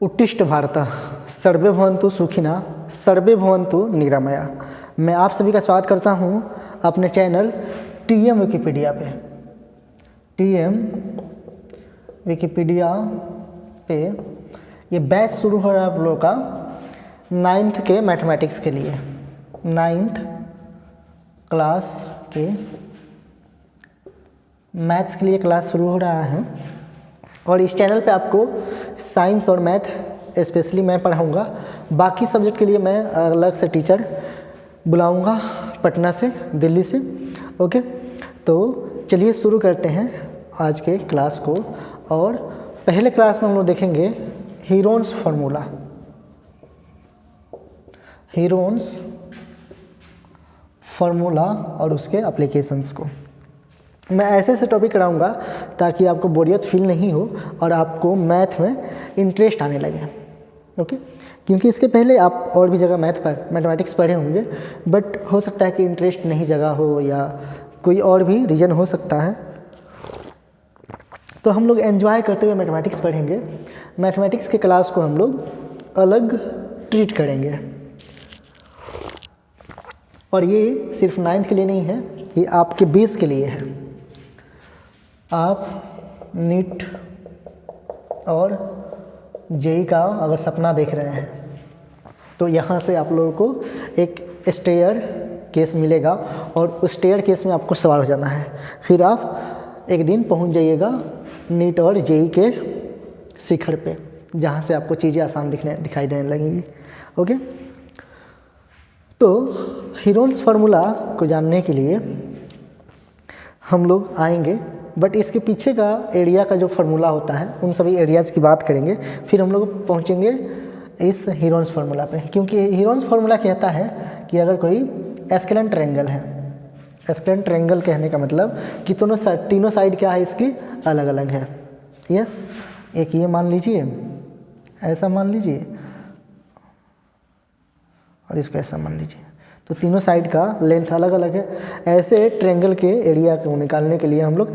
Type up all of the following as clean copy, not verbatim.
उत्तिष्ठ भारतः सर्वे भवन्तु सुखिनः सर्वे भवन्तु निरामया। मैं आप सभी का स्वागत करता हूं अपने चैनल टीएम विकिपीडिया पे। टीएम विकिपीडिया पे ये बैच शुरू हो रहा है आप लोगों का 9th के मैथमेटिक्स के लिए। 9th क्लास के मैथ्स के लिए क्लास शुरू हो रहा है और इस चैनल पे आपको साइंस और मैथ स्पेशली मैं पढ़ाऊँगा। बाकी सब्जेक्ट के लिए मैं अलग से टीचर बुलाऊँगा पटना से, दिल्ली से। ओके, तो चलिए शुरू करते हैं आज के क्लास को। और पहले क्लास में हम लोग देखेंगे हीरोन्स फार्मूला। हीरोन्स फार्मूला और उसके एप्लीकेशंस को मैं ऐसे ऐसे टॉपिक कराऊंगा ताकि आपको बोरियत फील नहीं हो और आपको मैथ में इंटरेस्ट आने लगे। ओके, क्योंकि इसके पहले आप और भी जगह मैथमेटिक्स पढ़े होंगे, बट हो सकता है कि इंटरेस्ट नहीं जगा हो या कोई और भी रीज़न हो सकता है। तो हम लोग एंजॉय करते हुए मैथमेटिक्स पढ़ेंगे। मैथमेटिक्स के क्लास को हम लोग अलग ट्रीट करेंगे और ये सिर्फ 9th के लिए नहीं है, ये आपके बेस के लिए है। आप नीट और जेई का अगर सपना देख रहे हैं तो यहाँ से आप लोगों को एक स्टेयर केस मिलेगा और उस स्टेयर केस में आपको सवार हो जाना है। फिर आप एक दिन पहुँच जाइएगा नीट और जेई के शिखर पे, जहाँ से आपको चीज़ें आसान दिखाई देने लगेंगी। ओके, तो हीरोन्स फार्मूला को जानने के लिए हम लोग आएंगे, बट इसके पीछे का एरिया का जो फार्मूला होता है उन सभी एरियाज़ की बात करेंगे। फिर हम लोग पहुँचेंगे इस हीरोन्स फार्मूला पे, क्योंकि हीरोन्स फार्मूला कहता है कि अगर कोई एस्केलेन ट्रायंगल है, एस्केलेन ट्रायंगल कहने का मतलब कि तीनों साइड क्या है इसकी अलग अलग है। यस, एक ये मान लीजिए, ऐसा मान लीजिए और इसको ऐसा मान लीजिए, तो तीनों साइड का लेंथ अलग अलग है। ऐसे ट्रायंगल के एरिया को निकालने के लिए हम लोग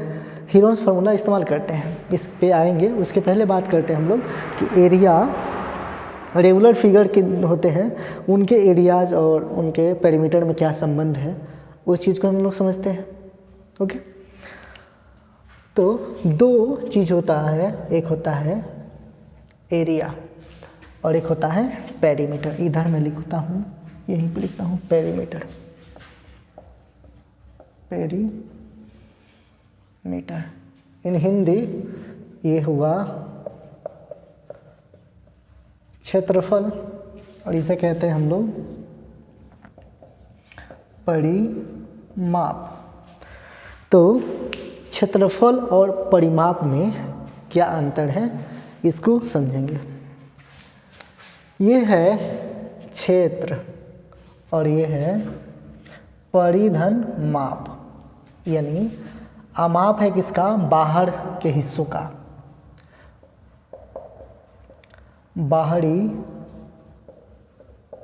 हीरोन्स फार्मूला इस्तेमाल करते हैं। इस पे आएंगे, उसके पहले बात करते हैं हम लोग कि एरिया रेगुलर फिगर के होते हैं, उनके एरियाज और उनके पेरीमीटर में क्या संबंध है, उस चीज़ को हम लोग समझते हैं। ओके, तो दो चीज़ होता है, एक होता है एरिया और एक होता है पेरीमीटर। इधर मैं लिखता हूँ, यहीं पे लिखता हूँ पेरीमीटर। पेरीमीटर इन हिंदी ये हुआ क्षेत्रफल और इसे कहते हैं हम लोग परिमाप। तो क्षेत्रफल और परिमाप में क्या अंतर है इसको समझेंगे। ये है क्षेत्र और ये है परिधन माप, यानी अमाप है किसका, बाहर के हिस्सों का, बाहरी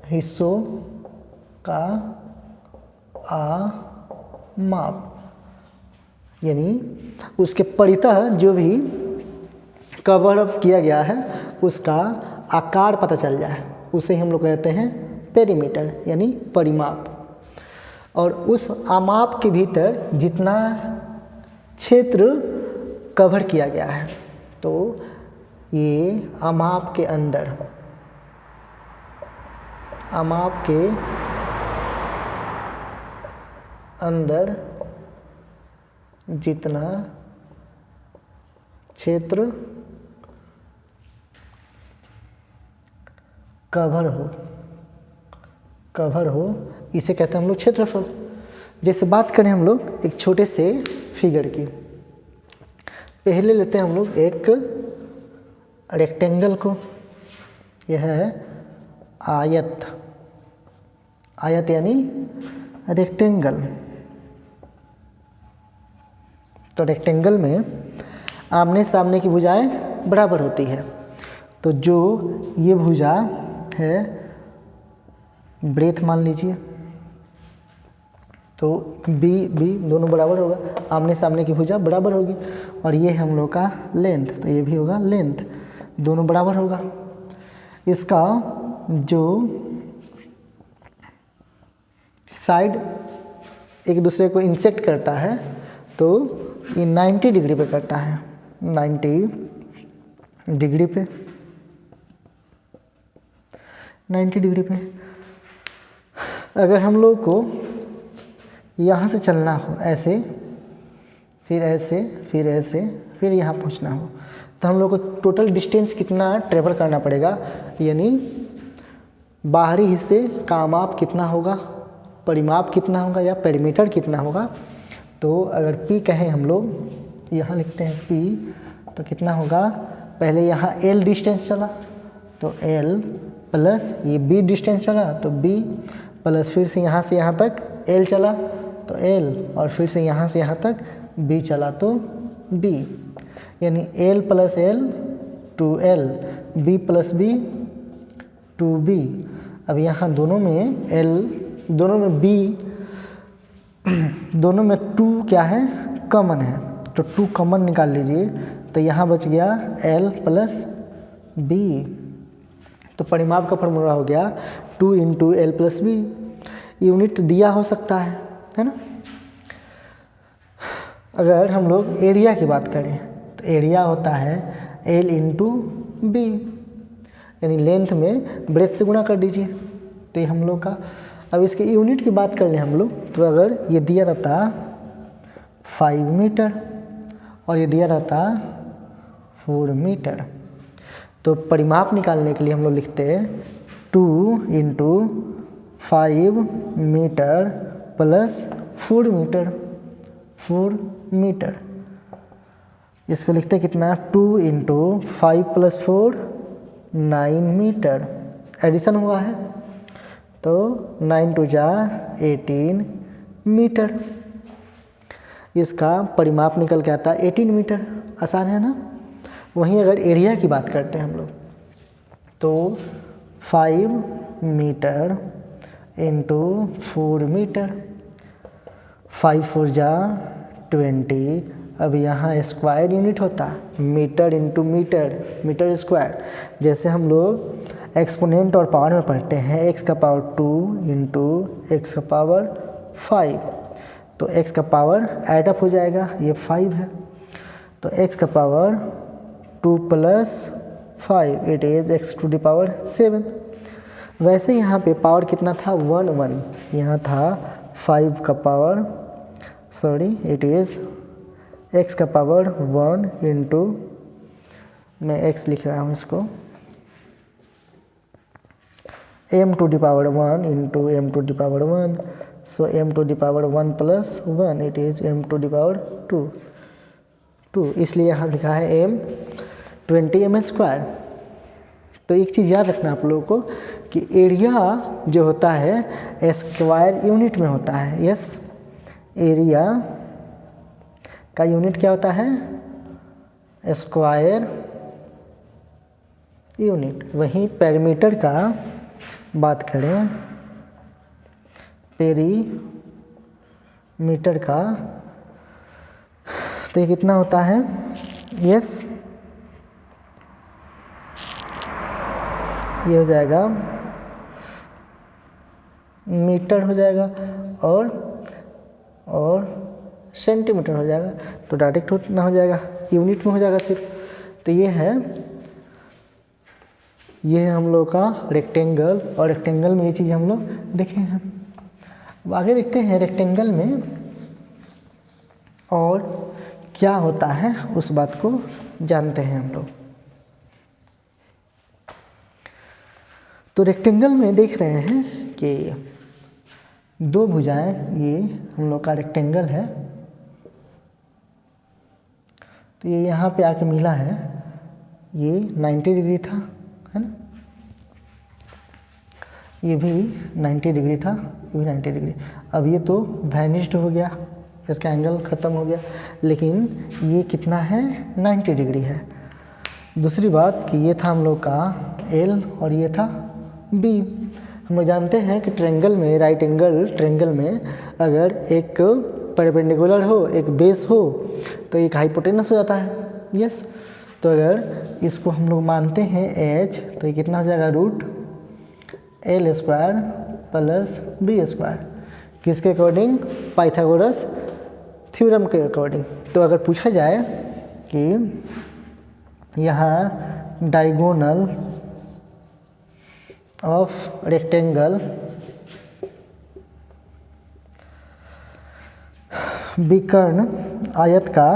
हिस्सों का माप, यानी उसके परितः जो भी कवर अप किया गया है उसका आकार पता चल जाए, उसे हम लोग कहते हैं पेरीमीटर यानी परिमाप। और उस आमाप के भीतर जितना क्षेत्र कवर किया गया है, तो ये आमाप के अंदर, आमाप के अंदर जितना क्षेत्र कवर हो इसे कहते हैं हम लोग क्षेत्रफल। जैसे बात करें हम लोग एक छोटे से फिगर की, पहले लेते हैं हम लोग एक रेक्टेंगल को, यह है आयत, आयत यानी रेक्टेंगल। तो रेक्टेंगल में आमने सामने की भुजाएं बराबर होती है, तो जो ये भुजा है ब्रेथ मान लीजिए, तो बी दोनों बराबर होगा, आमने सामने की भुजा बराबर होगी। और ये हम लोग का लेंथ, तो ये भी होगा लेंथ, दोनों बराबर होगा। इसका जो साइड एक दूसरे को इंसेक्ट करता है तो ये 90 डिग्री पे करता है, 90 डिग्री पे, 90 डिग्री पे। अगर हम लोग को यहाँ से चलना हो ऐसे, फिर ऐसे, फिर ऐसे, फिर यहाँ पहुँचना हो, तो हम लोग को टोटल डिस्टेंस कितना ट्रेवल करना पड़ेगा, यानी बाहरी हिस्से का माप कितना होगा, परिमाप कितना होगा या पेरीमीटर कितना होगा। तो अगर P कहें हम लोग, यहाँ लिखते हैं P, तो कितना होगा, पहले यहाँ L डिस्टेंस चला तो L प्लस ये B डिस्टेंस चला तो B प्लस फिर से यहाँ तक L चला तो L और फिर से यहाँ से यहाँ तक B चला तो B, यानी L plus L 2L, B plus B 2B। अब यहाँ दोनों में L, दोनों में B, दोनों में 2 क्या है, कॉमन है, तो 2 कॉमन निकाल लीजिए, तो यहाँ बच गया L प्लस B। तो परिमाप का फॉर्मूला हो गया 2 into L plus B। Unit दिया हो सकता है ना। अगर हम लोग एरिया की बात करें तो एरिया होता है L इंटू B, यानी लेंथ में ब्रेथ से गुणा कर दीजिए, तो ये हम लोग का। अब इसके यूनिट की बात कर लें हम लोग, तो अगर ये दिया रहता 5 मीटर और ये दिया रहता 4 मीटर, तो परिमाप निकालने के लिए हम लोग लिखते हैं 2 into 5 metre plus 4 metre, 4 metre. इसको लिखते हैं कितना, 2 इंटू 5 प्लस 4 9 मीटर, एडिशन हुआ है तो 9 टू जा 18 मीटर। इसका परिमाप निकल के आता है 18 मीटर, आसान है ना। वहीं अगर एरिया की बात करते हैं हम लोग, तो 5 मीटर इंटू 4 मीटर, 5 4 जा 20। अब यहाँ स्क्वायर यूनिट होता है metre into metre, metre square. जैसे हम लोग एक्सपोनेंट और पावर में पढ़ते हैं, x का पावर 2 इंटू एक्स का पावर 5, तो x का पावर ऐड अप हो जाएगा, ये 5 है, तो x का power 2 plus 5 it is x to the power 7। वैसे यहाँ पे पावर कितना था, 1 1, यहाँ था 5 का power, sorry it is x का पावर 1 इंटू, मैं x लिख रहा हूँ इसको, m to the power 1 into m to the power 1, so m to the power 1 plus 1 it is m to the power 2, इसलिए यहाँ लिखा है m 20 mm स्क्वायर। तो एक चीज़ याद रखना आप लोगों को कि एरिया जो होता है स्क्वायर यूनिट में होता है। यस, एरिया का यूनिट क्या होता है, स्क्वायर यूनिट। वहीं पेरीमीटर का बात करें, पेरीमीटर का, तो ये कितना होता है, यस ये हो जाएगा मीटर हो जाएगा और सेंटीमीटर हो जाएगा, तो डायरेक्ट ना हो जाएगा, यूनिट में हो जाएगा सिर्फ। तो ये है हम लोग का रेक्टेंगल, और रेक्टेंगल में ये चीज़ हम लोग देखे हैं। अब आगे देखते हैं रेक्टेंगल में और क्या होता है, उस बात को जानते हैं हम लोग। तो रेक्टेंगल में देख रहे हैं कि 2 भुजाएं, ये हम लोग का रेक्टेंगल है, तो ये यहाँ पे आके मिला है, ये 90 डिग्री था, है ना, ये भी 90 डिग्री था, ये भी 90 डिग्री। अब ये तो वैनिश्ड हो गया, इसका एंगल ख़त्म हो गया, लेकिन ये कितना है, 90 डिग्री है। दूसरी बात कि ये था हम लोग का L और ये था B। हम लोग जानते हैं कि ट्रायंगल में, राइट एंगल ट्रायंगल में अगर एक परपेंडिकुलर हो, एक बेस हो, तो एक हाइपोटेनस हो जाता है। यस, तो अगर इसको हम लोग मानते हैं h, तो ये कितना हो जाएगा root L square plus B square, किसके अकॉर्डिंग? पाइथागोरस थ्योरम के अकॉर्डिंग। तो अगर पूछा जाए कि यहाँ डायगोनल ऑफ रेक्टेंगल विकर्ण आयत का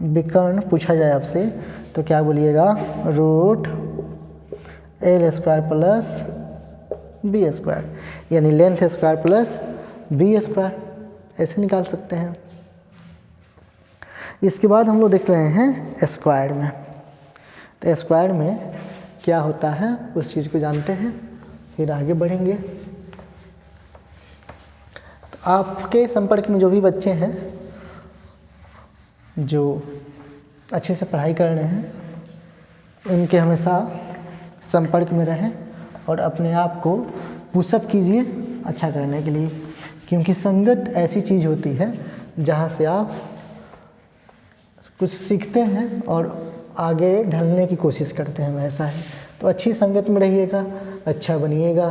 विकर्ण पूछा जाए आपसे, तो क्या बोलिएगा? Root L square plus B square, यानी length square plus B square, ऐसे निकाल सकते हैं। इसके बाद हम लोग देख रहे हैं स्क्वायर में। तो स्क्वायर में क्या होता है उस चीज़ को जानते हैं, फिर आगे बढ़ेंगे। तो आपके संपर्क में जो भी बच्चे हैं जो अच्छे से पढ़ाई कर रहे हैं, उनके हमेशा संपर्क में रहें और अपने आप को पुशअप कीजिए अच्छा करने के लिए, क्योंकि संगत ऐसी चीज़ होती है जहाँ से आप कुछ सीखते हैं और आगे ढलने की कोशिश करते हैं, वैसा है। तो अच्छी संगत में रहिएगा, अच्छा बनिएगा,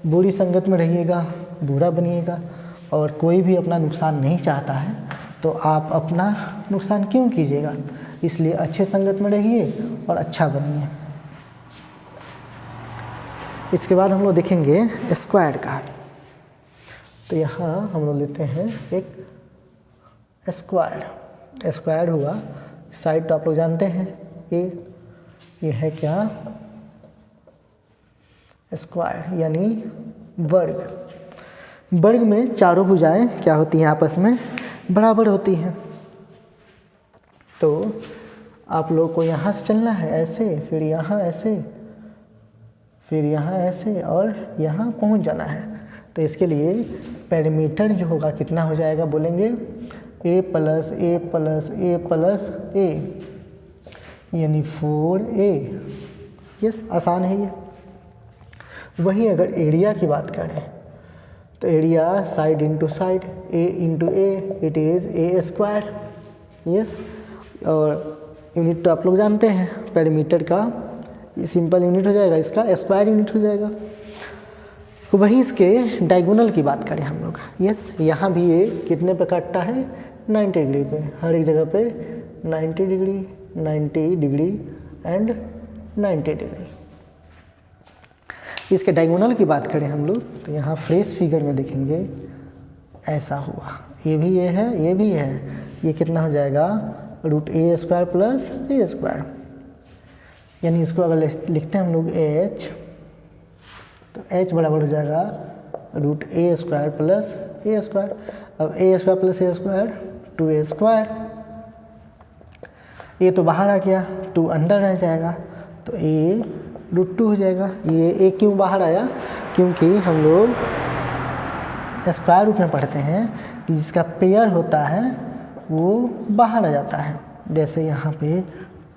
बुरी संगत में रहिएगा, बुरा बनिएगा। और कोई भी अपना नुकसान नहीं चाहता है, तो आप अपना नुकसान क्यों कीजिएगा? इसलिए अच्छे संगत में रहिए और अच्छा बनिए। इसके बाद हम लोग देखेंगे स्क्वायर का। तो यहाँ हम लोग लेते हैं एक स्क्वायर। स्क्वायर हुआ, साइड तो आप लोग जानते हैं, ये है क्या? स्क्वायर यानी वर्ग। वर्ग में चारों भुजाएं क्या होती हैं? आपस में बराबर होती हैं। तो आप लोग को यहाँ से चलना है ऐसे, फिर यहाँ ऐसे, फिर यहाँ ऐसे और यहाँ पहुँच जाना है। तो इसके लिए पेरीमीटर जो होगा कितना हो जाएगा? बोलेंगे a plus A plus A plus A, यानी 4a। यस, आसान है ये। वहीं अगर एरिया की बात करें तो area side into side, a into A, it is a square. Yes, और यूनिट तो आप लोग जानते हैं, पेरीमीटर का सिंपल यूनिट हो जाएगा, इसका स्क्वायर यूनिट हो जाएगा। तो वहीं इसके डायगोनल की बात करें हम लोग, यस, यहाँ भी ये कितने पे काटता है? 90 डिग्री पे, हर एक जगह पे 90 डिग्री, 90 डिग्री एंड 90 डिग्री। इसके डायगोनल की बात करें हम लोग, तो यहाँ फ्रेश फिगर में देखेंगे ऐसा हुआ, ये भी ये है, ये भी है, ये कितना हो जाएगा? रूट ए स्क्वायर प्लस ए स्क्वायर। यानी इसको अगर लिखते हैं हम लोग h, तो h बराबर हो जाएगा रूट ए स्क्वायर प्लस ए स्क्वायर। अब ए स्क्वायर प्लस ए स्क्वायर 2a स्क्वायर, ये तो बाहर आ गया, 2 अंदर रह जाएगा, तो a रूट 2 हो जाएगा। ये a क्यों बाहर आया? क्योंकि हम लोग स्क्वायर रूट में पढ़ते हैं कि जिसका पेयर होता है वो बाहर आ जाता है। जैसे यहाँ पे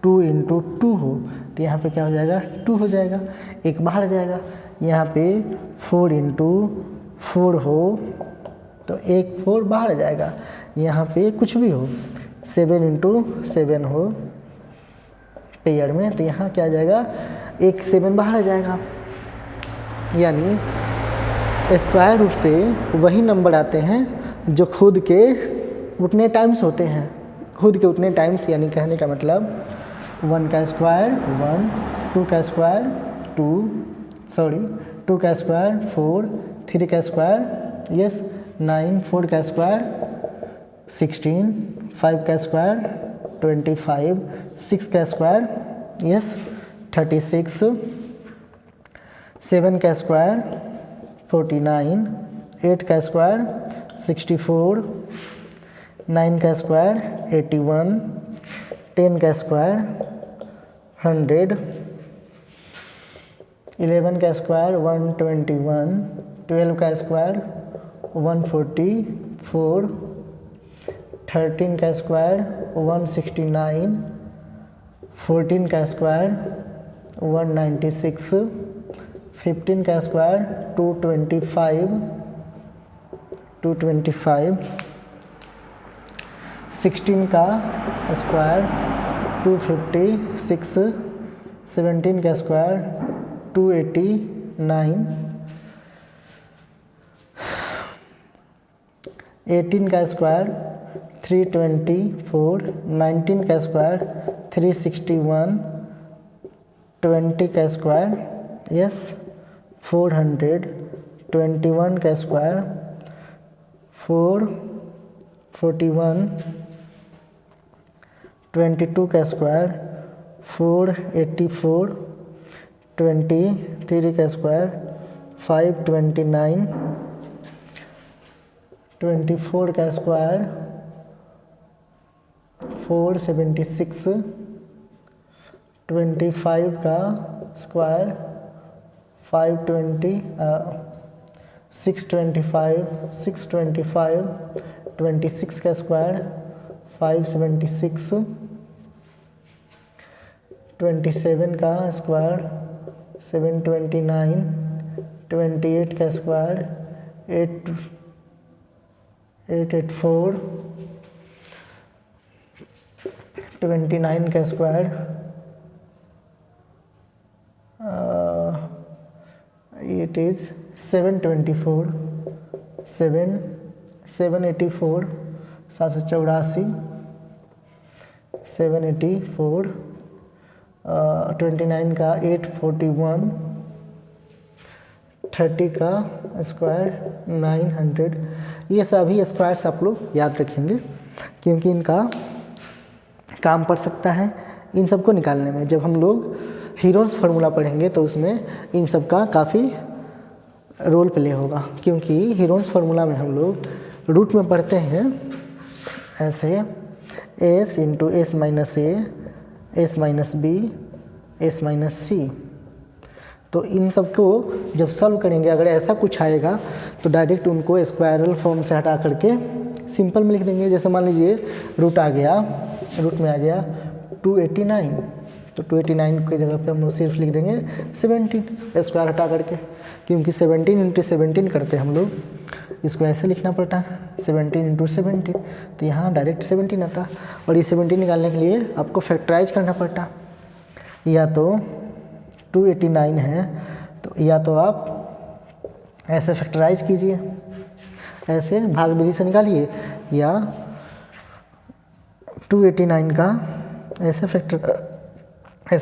2 इंटू 2 हो, तो यहाँ पे क्या हो जाएगा? 2 हो जाएगा, एक बाहर आ जाएगा। यहाँ पे 4 इंटू 4 हो, तो एक 4 बाहर आ जाएगा। यहाँ पे कुछ भी हो, 7 इंटू 7 हो पेयर में, तो यहाँ क्या आ जाएगा? एक 7 बाहर आ जाएगा। यानी स्क्वायर रूट से वही नंबर आते हैं जो खुद के उतने टाइम्स होते हैं, खुद के उतने टाइम्स, यानी कहने का मतलब 1 का स्क्वायर 1, 2 का स्क्वायर 2 का स्क्वायर 4, 3 का स्क्वायर यस 9, 4 का स्क्वायर 16, 5 का स्क्वायर 25, 6 का स्क्वायर यस 36, 7 का स्क्वायर 49, 8 का स्क्वायर 64, 9 का स्क्वायर 81, 10 का स्क्वायर 100, 11 का स्क्वायर 121, 12 का स्क्वायर 144, 13 का स्क्वायर 169, 14 का स्क्वायर 196, 15 का स्क्वायर 225, 16 का स्क्वायर 256, 17 का स्क्वायर 289, 18 का स्क्वायर 324, 19 का स्क्वायर 361, 20 का स्क्वायर यस 400, 21 का स्क्वायर 441, 22 का स्क्वायर 484, 23 का स्क्वायर 529, 24 का स्क्वायर 476, 25 का स्क्वायर 520, 625, 625, 26 का स्क्वायर 576, 27 का स्क्वायर 729, 28 का स्क्वायर 884, 29 का स्क्वायर it is 724, 784, 784, 784, 29 का 841, 30 का स्क्वायर 900। ये सभी स्क्वायर्स आप लोग याद रखेंगे क्योंकि इनका काम पड़ सकता है इन सब को निकालने में। जब हम लोग हीरोन्स फार्मूला पढ़ेंगे तो उसमें इन सब का काफ़ी रोल प्ले होगा, क्योंकि हीरोन्स फार्मूला में हम लोग रूट में पढ़ते हैं ऐसे S into S minus A, S minus B, S minus C. तो इन सब को जब सॉल्व करेंगे अगर ऐसा कुछ आएगा तो डायरेक्ट उनको स्क्वायरल फॉर्म से हटा करके सिंपल में लिख देंगे। जैसे मान लीजिए रूट में आ गया 289, तो 289 की जगह पे हम लोग सिर्फ लिख देंगे 17 स्क्वायर हटा करके, क्योंकि 17 इंटू 17 करते हम लोग, इसको ऐसे लिखना पड़ता है 17 इंटू 17, तो यहाँ डायरेक्ट 17 आता। और ये 17 निकालने के लिए आपको फैक्टराइज करना पड़ता, या तो 289 है तो या तो आप ऐसे फैक्टराइज कीजिए, ऐसे भाग विधि से निकालिए, या 289 का ऐसे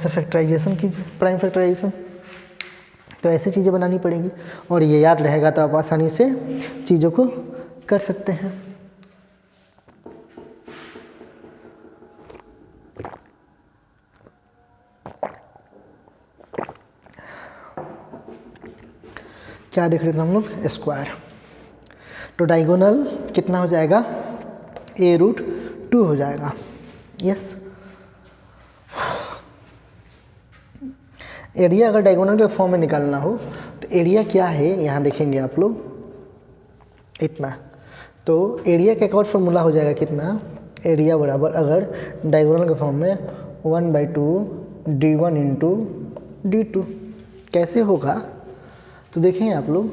फैक्टराइजेशन कीजिए, प्राइम फैक्टराइजेशन। तो ऐसी चीज़ें बनानी पड़ेगी और ये याद रहेगा तो आप आसानी से चीज़ों को कर सकते हैं। क्या देख रहे थे हम लोग? स्क्वायर। तो डायगोनल कितना हो जाएगा? a रूट 2 हो जाएगा। यस, एरिया अगर डायगोनल के फॉर्म में निकालना हो तो एरिया क्या है यहाँ देखेंगे आप लोग, इतना। तो एरिया का एक और फॉर्मूला हो जाएगा कितना, एरिया बराबर अगर डायगोनल के फॉर्म में 1/2 d1 इंटू d2। कैसे होगा तो देखें आप लोग,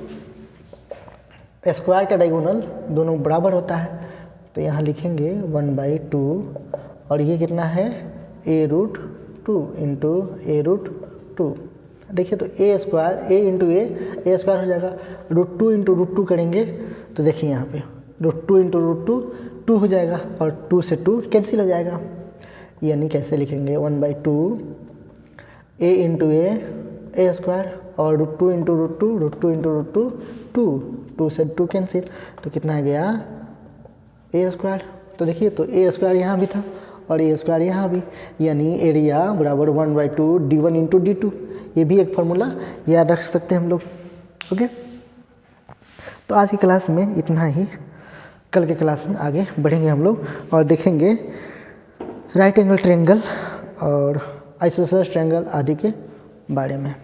स्क्वायर का डायगोनल दोनों बराबर होता है, तो यहाँ लिखेंगे 1/2 और ये कितना है a root 2 into a root 2। देखिए तो a square a into a square हो जाएगा, रूट 2 इंटू रूट 2 करेंगे तो देखिए यहाँ पे रूट 2 इंटू रूट 2 हो जाएगा और 2 से 2 कैंसिल हो जाएगा। यानी कैसे लिखेंगे 1/2 a इंटू a स्क्वायर और root 2 into root 2, root 2 into root 2 2 से 2 कैंसिल, तो कितना आ गया a स्क्वायर। तो देखिए तो a स्क्वायर यहाँ भी था और a स्क्वायर यहाँ भी, यानी एरिया बराबर 1/2 d1 इंटू d2। ये भी एक फार्मूला याद रख सकते हैं हम लोग। ओके, तो आज की क्लास में इतना ही। कल के क्लास में आगे बढ़ेंगे हम लोग और देखेंगे राइट एंगल ट्रायंगल और आइसोसेलेस ट्रायंगल आदि के बारे में।